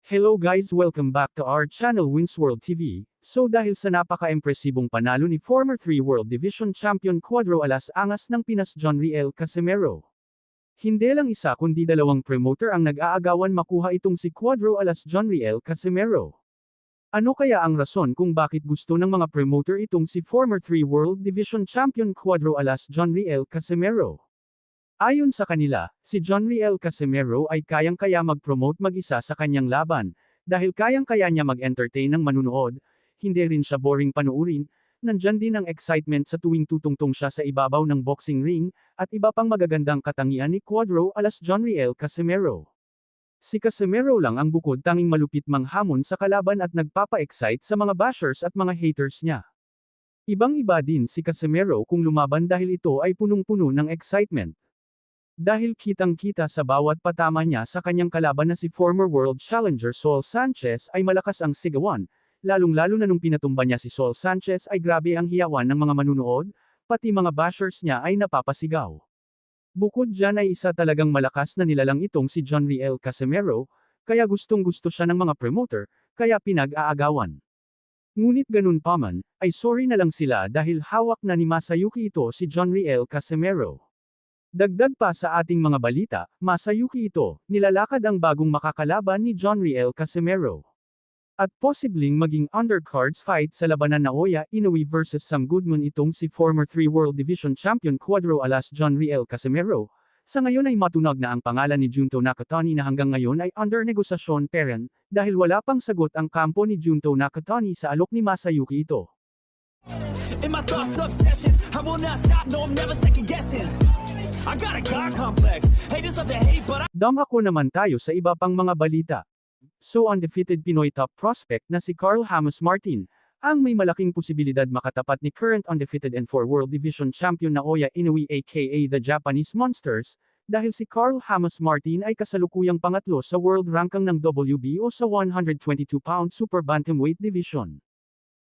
Hello guys, welcome back to our channel Winsworld TV. So dahil sa napaka-impresibong panalo ni former 3 World Division Champion Cuadro Alas Angas ng Pinas John Riel Casimero. Hindi lang isa kundi dalawang promoter ang nag-aagawan makuha itong si Cuadro Alas John Riel Casimero. Ano kaya ang rason kung bakit gusto ng mga promoter itong si former 3 World Division Champion Cuadro Alas John Riel Casimero? Ayon sa kanila, si John Riel Casimero ay kayang-kaya mag-promote mag-isa sa kanyang laban, dahil kayang-kaya niya mag-entertain ng manunood, hindi rin siya boring panuurin, nandyan din ang excitement sa tuwing tutungtong siya sa ibabaw ng boxing ring, at iba pang magagandang katangian ni Cuadro Alas John Riel Casimero. Si Casimero lang ang bukod tanging malupit manghamon sa kalaban at nagpapa-excite sa mga bashers at mga haters niya. Ibang-iba din si Casimero kung lumaban dahil ito ay punong-puno ng excitement. Dahil kitang-kita sa bawat patama niya sa kanyang kalaban na si former world challenger Saul Sanchez ay malakas ang sigawan, lalong-lalo na nung pinatumba niya si Saul Sanchez ay grabe ang hiyawan ng mga manunood, pati mga bashers niya ay napapasigaw. Bukod dyan ay isa talagang malakas na nilalang itong si John Riel Casimero, kaya gustong-gusto siya ng mga promoter, kaya pinag-aagawan. Ngunit ganun pa man, ay sorry na lang sila dahil hawak na ni Masayuki ito si John Riel Casimero. Dagdag pa sa ating mga balita, Masayuki ito, nilalakad ang bagong makakalaban ni John Riel Casimero. At posibleng maging undercards fight sa labanan na Naoya Inoue vs Sam Goodman itong si former 3 World Division Champion Cuadro Alas John Riel Casimero. Sa ngayon ay matunag na ang pangalan ni Junto Nakatani na hanggang ngayon ay under negosasyon peren, dahil wala pang sagot ang kampo ni Junto Nakatani sa alok ni Masayuki ito. In my thoughts obsession, I will not stop, no I'm never second guessing. I got a God complex, haters love to hate but Damako naman tayo sa iba pang mga balita. So undefeated Pinoy top prospect na si Carl Hamas Martin, ang may malaking posibilidad makatapat ni current undefeated and 4 World Division Champion Naoya Inoue aka the Japanese Monsters, dahil si Carl Hamas Martin ay kasalukuyang pangatlo sa world ranking ng WBO sa 122-pound Super Bantamweight Division.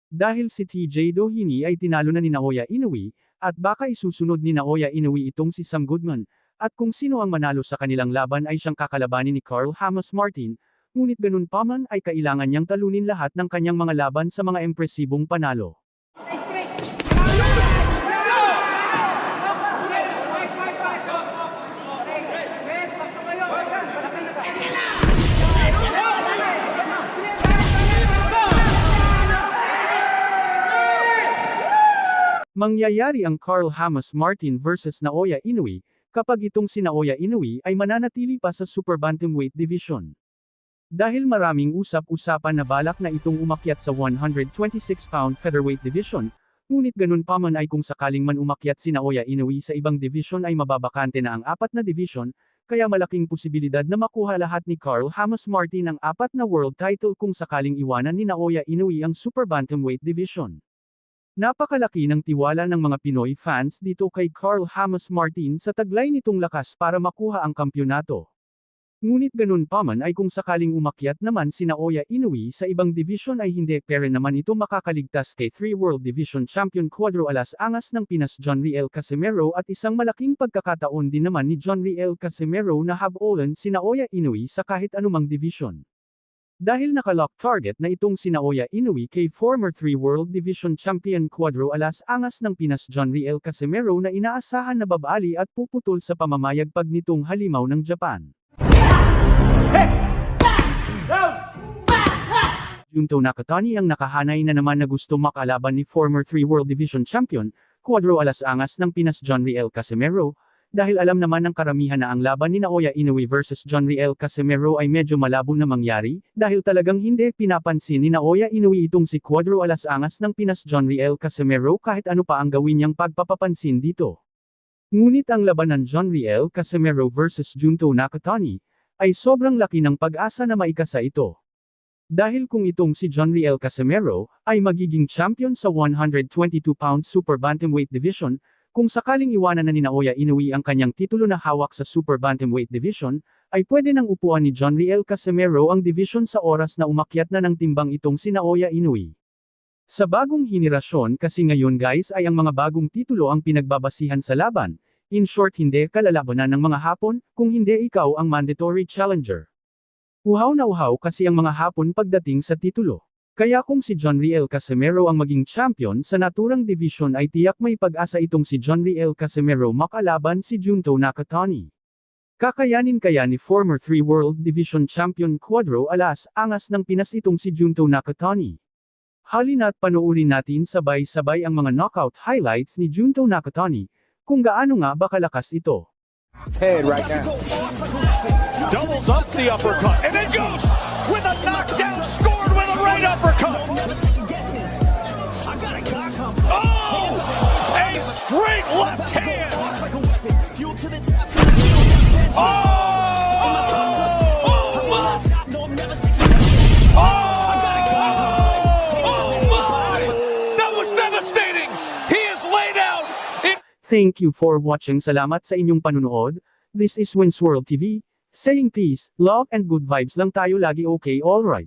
Dahil si TJ Doheny ay tinalo na ni Naoya Inoue, at baka isusunod ni Naoya Inoue itong si Sam Goodman, at kung sino ang manalo sa kanilang laban ay siyang kakalabanin ni Carl Hamas Martin, ngunit ganun pa man ay kailangan niyang talunin lahat ng kanyang mga laban sa mga impresibong panalo. Mangyayari ang Carl Hamas Martin vs Naoya Inoue, kapag itong si Naoya Inoue ay mananatili pa sa Super Bantamweight Division. Dahil maraming usap-usapan na balak na itong umakyat sa 126-pound Featherweight Division, ngunit ganun pa man ay kung sakaling man umakyat si Naoya Inoue sa ibang division ay mababakante na ang 4 na division, kaya malaking posibilidad na makuha lahat ni Carl Hamas Martin ang 4 na world title kung sakaling iwanan ni Naoya Inoue ang Super Bantamweight Division. Napakalaki ng tiwala ng mga Pinoy fans dito kay Carl Hamas Martin sa taglay nitong lakas para makuha ang kampyonato. Ngunit ganun pa man ay kung sakaling umakyat naman si Naoya Inoue sa ibang division ay hindi pere naman ito makakaligtas kay 3 World Division Champion Cuadro Alas Angas ng Pinas John Riel Casimero at isang malaking pagkakataon din naman ni John Riel Casimero na habolan si Naoya Inoue sa kahit anumang division. Dahil nakalock target na itong si Naoya Inoue kay former 3 World Division Champion Cuadro Alas Angas ng Pinas John Riel Casimero na inaasahan na babali at puputol sa pamamayagpag nitong halimaw ng Japan. Junto Nakatani ang nakahanay na naman na gusto makalaban ni former 3 World Division Champion, Cuadro Alas Angas ng Pinas John Riel Casimero, dahil alam naman ng karamihan na ang laban ni Naoya Inoue vs John Riel Casimero ay medyo malabo na mangyari, dahil talagang hindi pinapansin ni Naoya Inoue itong si Cuadro Alas Angas ng Pinas John Riel Casimero kahit ano pa ang gawin niyang pagpapapansin dito. Ngunit ang labanan John Riel Casimero vs Junto Nakatani, ay sobrang laki ng pag-asa na maikasa ito. Dahil kung itong si John Riel Casimero, ay magiging champion sa 122-pound Super Bantamweight Division, kung sakaling iwanan na ni Naoya Inoue ang kanyang titulo na hawak sa Super Bantamweight Division, ay pwede nang upuan ni John Riel Casimero ang division sa oras na umakyat na ng timbang itong si Naoya Inoue. Sa bagong henerasyon kasi ngayon guys ay ang mga bagong titulo ang pinagbabasihan sa laban, in short hindi kalalabanan ng mga Hapon, kung hindi ikaw ang mandatory challenger. Uhaw na uhaw kasi ang mga Hapon pagdating sa titulo. Kaya kung si John Riel Casimero ang maging champion sa naturang division ay tiyak may pag-asa itong si John Riel Casimero makalaban si Junto Nakatani. Kakayanin kaya ni former 3 World Division Champion Cuadro Alas angas ng Pinas itong si Junto Nakatani? Halina't panoorin natin sabay-sabay ang mga knockout highlights ni Junto Nakatani, kung gaano nga ba kalakas ito. Head right now. Doubles up the uppercut and then goes with a knockdown, scored with a right uppercut. Oh! A straight left hand. Oh! Oh my! That was devastating. He is laid out. Thank you for watching. Salamat sa inyong panunood. This is Wins World TV, saying peace, love and good vibes lang tayo lagi, okay, alright.